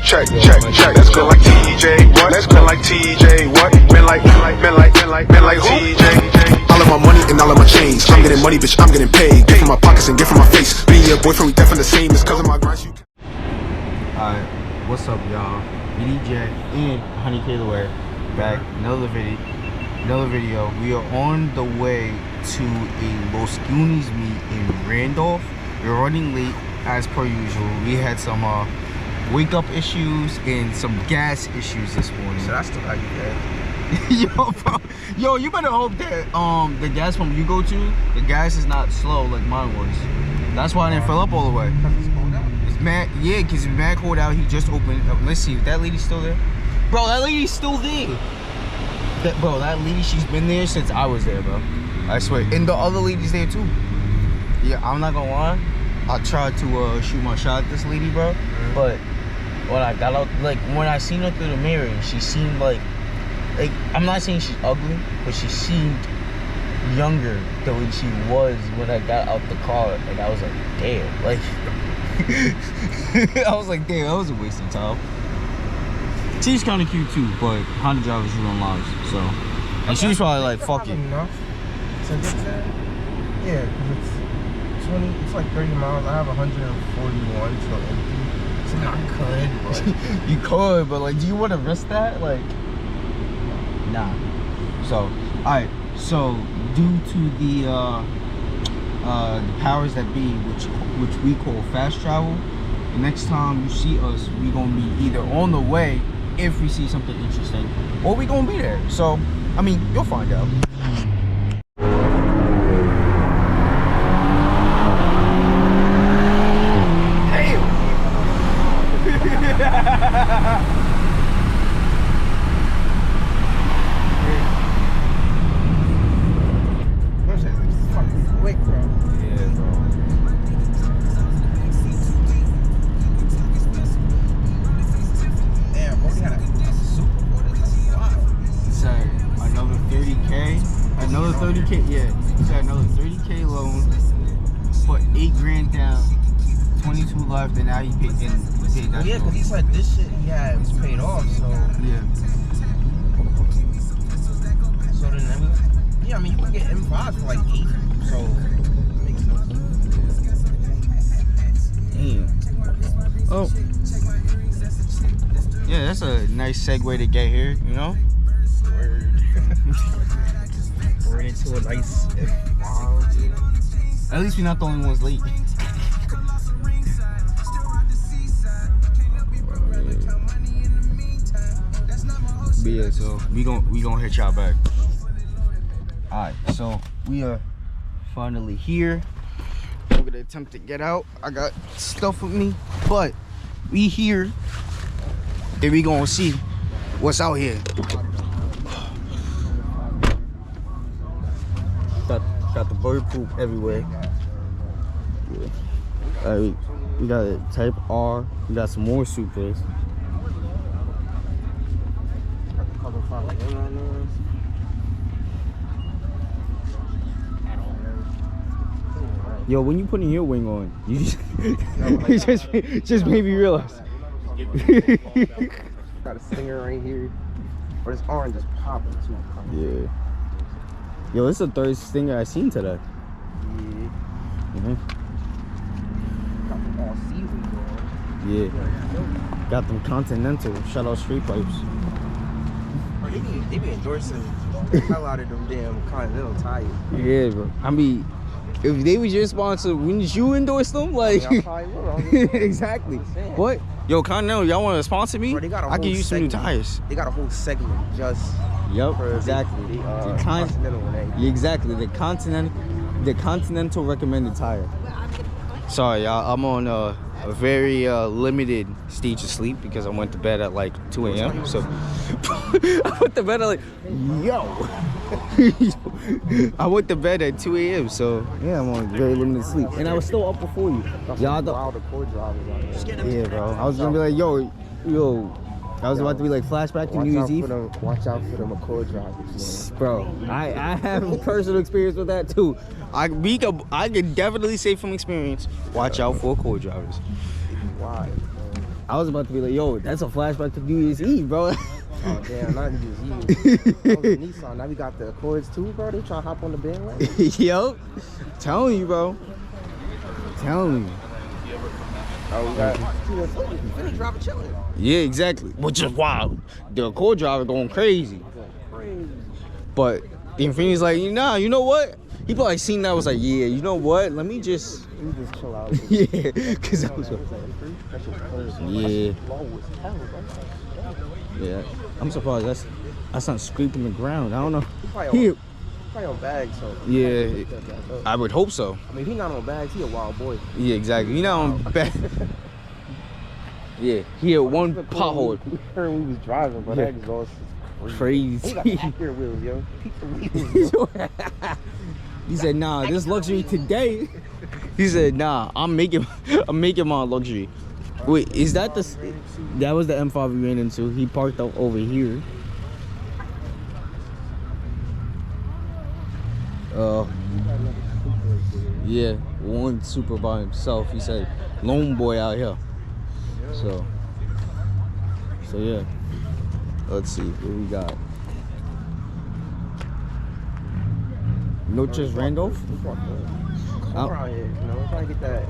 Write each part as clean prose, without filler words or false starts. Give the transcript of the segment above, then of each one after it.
check, check, check. That's good like TJ. What? That's good like TJ. What? Men like TJ. All of my money and all of my chains. I'm getting money, bitch. I'm getting paid. Get from my pockets and get from my face. Being your boyfriend, we definitely the same. It's cause of my grind. Alright, what's up, y'all? BDJ and Honey Kayla back. Another video. We are on the way to a Los Goonies meet in Randolph. We're running late as per usual. We had some wake up issues and some gas issues this morning. So that's still how you gas. Yo, bro. Yo, you better hope that the gas pump you go to, the gas is not slow like mine was. That's why I didn't fill up all the way. It's mad, yeah, because it's mad cold out. He just opened. Let's see, that lady's still there? Bro, that lady's still there. That lady, she's been there since I was there, bro. I swear. And the other lady's there too. Yeah, I'm not gonna lie. I tried to shoot my shot at this lady, bro. But when I got out, like when I seen her through the mirror, she seemed like I'm not saying she's ugly, but she seemed younger than when she was when I got out the car. And I was like, damn, like I was like, damn, that was a waste of time. She's kind of cute too, but Honda drivers ruin lives, so. And she was probably like, fuck it. Enough to get there? Yeah, because it's 20, it's like 30 miles. I have 141 still empty. So I could, but you could, but like, do you want to risk that? Like, nah. So, alright, so due to the powers that be, which we call fast travel, the next time you see us, we gonna be either on the way if we see something interesting, or we gonna be there. So, I mean, you'll find out. quick, bro. Yeah, bro. Damn, bro, we had a super. Wow. Said another 30K. Another 30K, yeah. He said another 30K loan, put 8 grand down, 22 left, and now he paid that. Well, yeah, because he said this shit he had was paid off, so. Yeah. So then, yeah, I mean, you can get M5 for like 8, so that makes sense. Damn. Oh. Yeah, that's a nice segue to get here, you know? Word. We're into a nice F-150, you know? At least we're not the only ones late. But yeah, so we gonna hit y'all back. Alright, so we are finally here. I'm gonna attempt to get out. I got stuff with me, but we here and we gonna see what's out here. Got the bird poop everywhere. Yeah. Alright, we got a Type R. We got some more Supras. Yo, when you putting your wing on, you just made me realize. Got a stinger right here. But this orange is popping too. Yeah. Yo, this is the third stinger I seen today. Yeah. Got them all seaweed, bro. Yeah. Got them Continental. Shout out Straight Pipes. They be endorsing the hell out of them damn Continental tires. Yeah, bro. I mean, if they was your sponsor, wouldn't you endorse them? Like, I probably will. exactly. What? Yo, Continental, y'all want to sponsor me? Bro, I can use some new tires. They got a whole segment just Yep, for exactly. the Continental one. Exactly, the Continental recommended tire. Sorry, y'all. I'm on a very limited stage of sleep because I went to bed at like 2 a.m. So I went to bed at like, I went to bed at 2 a.m. So yeah, I'm on very limited sleep, and I was still up before you. Y'all, yeah, bro. I was gonna be like, yo. I was about to be like flashback to New Year's Eve. Watch out for them Accord drivers, man. Bro, I have personal experience with that too. I can definitely say from experience, watch out for Accord drivers. Why? I was about to be like, yo, that's a flashback to New Year's Eve, bro. Oh damn, not just you. That was a Nissan. Now we got the Accords too, bro. They trying to hop on the bandwagon. Yo, telling you, bro. Telling you. Oh, we got Finny driver chilling. Yeah, exactly. Which is wild. The Accord driver going crazy. Crazy. But the Infinity's like, nah, you know what? He probably seen that, was like, yeah, you know what? Let me just chill out. yeah, cause that was yeah. Yeah. I'm surprised that's not scraping the ground. I don't know. He probably on bags, so yeah, I would hope so. I mean, he not on bags. He a wild boy. Yeah, exactly. He not on bags. Yeah, he had one pothole. We heard when we was driving, but that exhaust is crazy. He got accurate wheels, yo. Peep the wheels. He said, nah, this luxury today. He said, nah, I'm making my luxury. Wait, is that that was the M5 we ran into. He parked up over here. Yeah, one super by himself. He said, lone boy out here. So yeah. Let's see what we got. No, just Randolph. Car out here, you know, we're trying to get that.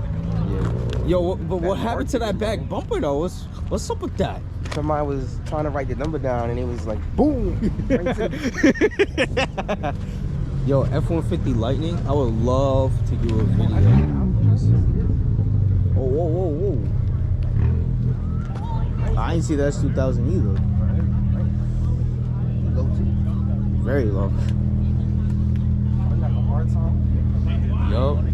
Yeah. Yo, but what happened to that back bumper though? What's up with that? Somebody was trying to write the number down, and it was like, boom. Yo, F-150 Lightning. I would love to do a video. Oh, whoa. I didn't see that's 2000 either. Very low. Yo. When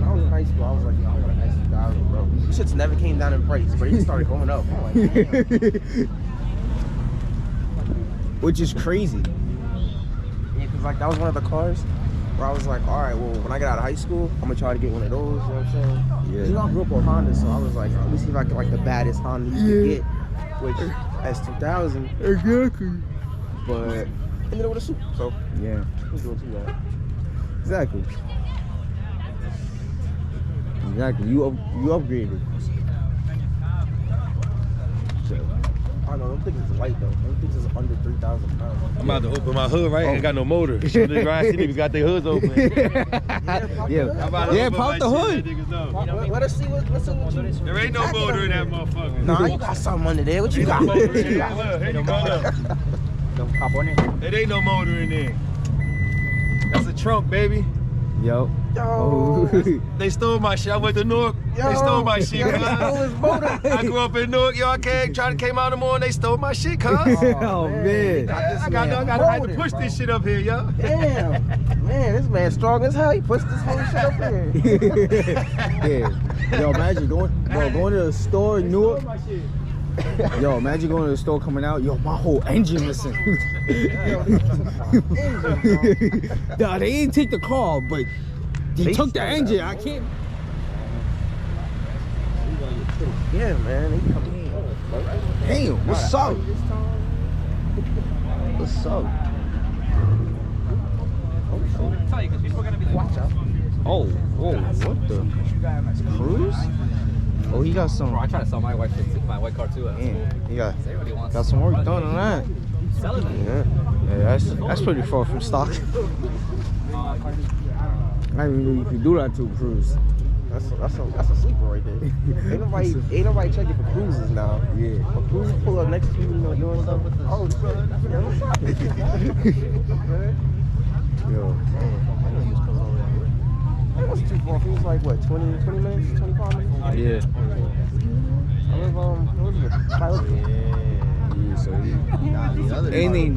I was in high school, I was like, yo, I want an S2000, bro. These shits never came down in price, but it started going up. I'm like, damn. Which is crazy. Yeah, because like that was one of the cars where I was like, all right, well, when I get out of high school, I'm gonna try to get one of those. You know what I'm saying? Yeah. You know, I grew up on Honda, so I was like, let me see if I can like the baddest Honda you could get, which S2000. Exactly. But ended up with a soup, so yeah, who's doing too bad? Exactly. You upgraded. I don't know. Them things is light though. Them things is under 3,000 pounds. I'm about to open my hood, right? Ain't got no motor. Some niggas got their hoods open. Yeah, pop the hood. Let's see what you. There ain't no motor in that motherfucker. Nah, you got something under there. What you got? Here you go. Don't pop on it. It ain't no motor in there. That's a trunk, baby. Yo. They stole my shit. I went to Newark. They stole my shit, cuz. I grew up in Newark. Yo, I came out in the morning. They stole my shit, cuz. Oh, man. I had to push this shit up here, yo. Damn. Man, this man's strong as hell. He pushed this whole shit up here. Yeah. Yo, imagine going to the store in Newark. Yo, imagine going to the store, coming out. Yo, my whole engine missing. Nah, they didn't take the car, but they took the engine. I can't. Yeah, man. He coming in. Damn, what's up? What's up? Watch out. Oh, whoa, what the? Cruise? Oh, he got some. Bro, I tried to sell my white car too. He got some work done on that. Selling it. Yeah, that's pretty far from stock. I didn't even know you could do that to a cruise. That's a sleeper right there. Ain't nobody checking for cruises now. Yeah. When cruises pull up next to you, you know, doing something. Oh, yeah, what's up? Yo. It wasn't too far. It was like what, 20 minutes, 25 minutes? Yeah. I live with Tyler. Yeah, so Anything.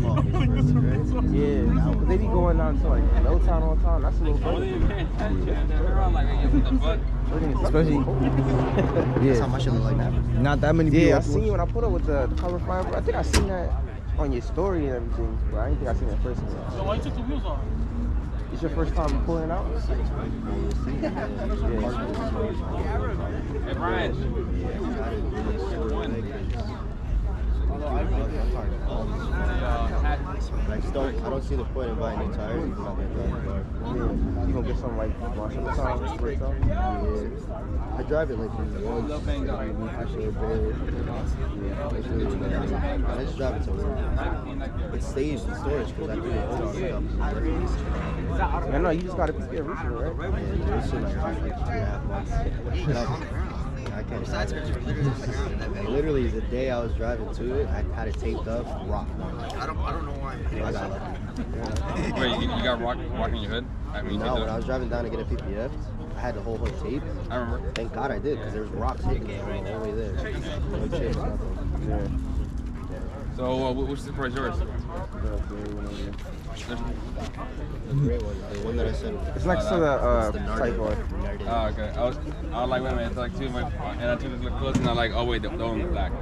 Yeah, because they be going down to like Milltown all the time. That's a little further. especially, That's how much it look like that. not that many people. Yeah, I seen you when I put up with the cover fiber. I think I seen that on your story and everything, but I didn't think I seen that personally. So why you took the wheels off? It's your first time pulling it out? Hey, Brian. I don't see the point in buying new tires if you're not gonna drive the car. Yeah. You gonna get some like wash on the time for yourself? Yeah. I drive it like once a week or so, but it's really nice. I just drive it to work. It stays in storage because I do it all the time. I know you just got a PPF recently, right? Yeah, it's been like 2.5 months. I can't drive it. Literally, the day I was driving to it, I had it taped up, rock. I don't know why. I got lucky. Yeah. Wait, you got rock in your hood? I mean, No, when I was driving down to get a PPF, I had the whole hood taped. I remember. Thank God I did, because there was rocks hitting me all the way there. No chips, nothing. Yeah. So, which super is yours? The gray one, the one that I said. It's next to the it's Type Nardo. one. Oh, okay. I was like, wait a minute, it's like two of my, and I took a look close, and I'm like, oh wait, the one's black.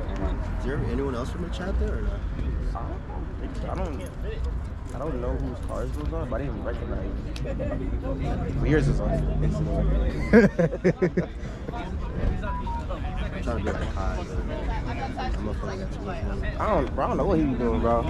Is there anyone else from the chat there or not? I don't know whose cars those are, but I didn't even recognize. Yours is on Instagram. I'm trying to be like high, but I'm up for that too much money. I don't know what he be doing, bro. I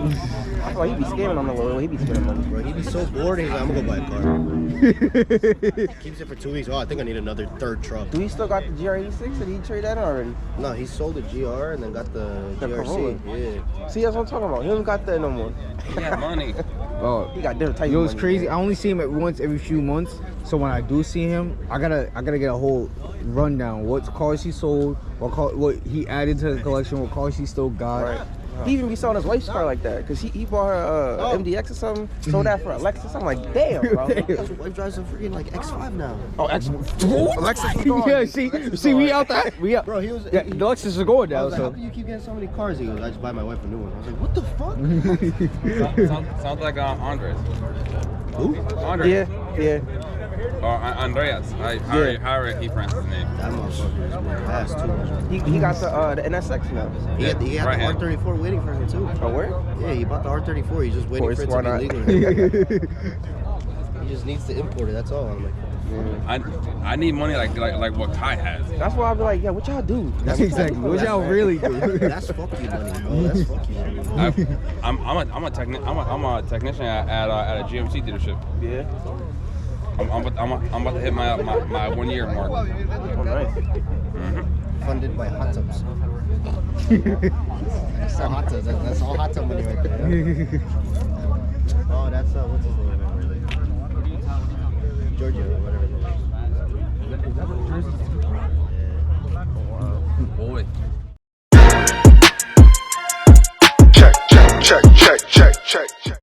feel like he be scamming on the low. He be spending money. Bro, he be so bored, he's like, I'm gonna go buy a car. Keeps it for 2 weeks. Oh, I think I need another third truck. Do he still got the GR86? Did he trade that in already? No, he sold the GR and then got the GRC. Yeah. See, that's what I'm talking about. He don't got that no more. He got money. Oh, He got different type yo, of it's money, crazy. man. I only see him once every few months. So when I do see him, I gotta get a whole rundown. What cars he sold, what he added to the collection, what cars he still got. Right. He even be selling his wife's car like that, cause he bought her MDX or something, sold that for a Lexus. I'm like, damn, bro. His wife drives a freaking like X5 now. Oh, Lexus was gone. Yeah, see, we out that. We out. Bro, he was. Yeah, the Lexus is going I down. was like, how So come you keep getting so many cars? He goes, I just buy my wife a new one. I was like, what the fuck? Sounds like Andres. Who? Andres. Yeah. Or Andreas. However he pronounces his name. That motherfucker is fast too much. He got the NSX now. He had Right the hand. R34 waiting for him too. Oh, where? Yeah, he bought the R34. He's just waiting Of for it course, to why be not? legal. He just needs to import it. That's all. I'm like, I need money like what Kai has. That's why I be like, yeah, what y'all do? that's exactly what y'all really do. that's fuck you money, bro. That's fuck you money. I'm a technician at a GMC dealership. Yeah. I'm about to hit my 1 year mark. Oh, nice. Funded by hot tubs. That's all hot tubs. That's all hot tub money right there. Oh, that's what's his name? Giorgio, whatever his name is. Is that what Jersey's